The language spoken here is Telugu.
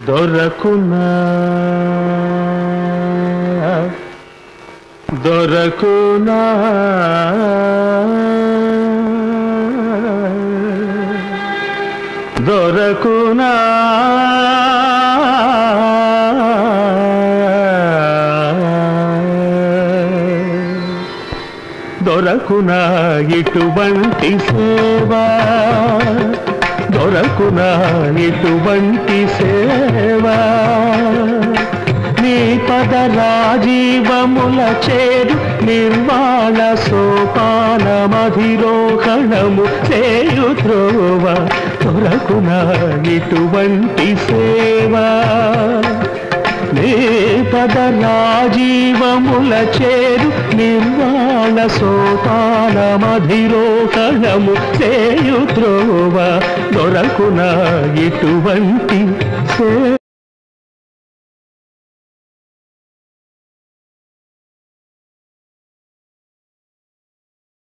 దొరకునా దొరకునా దొరకునా దొరకునా ఇటువంటి సేవా దొరకునా ఇటువంటి సేవా నీ పద రాజీవముల చేరు నిర్వాణ సోపానమధిరోహణము చేయు త్రోవ దొరకునా ఇటువంటి సేవా నీ పద రాజీవముల చేరు నిర్వాణ సోపానమధిరోహణము చేయు త్రోవ దొరకునా ఇటువంటి సేవ.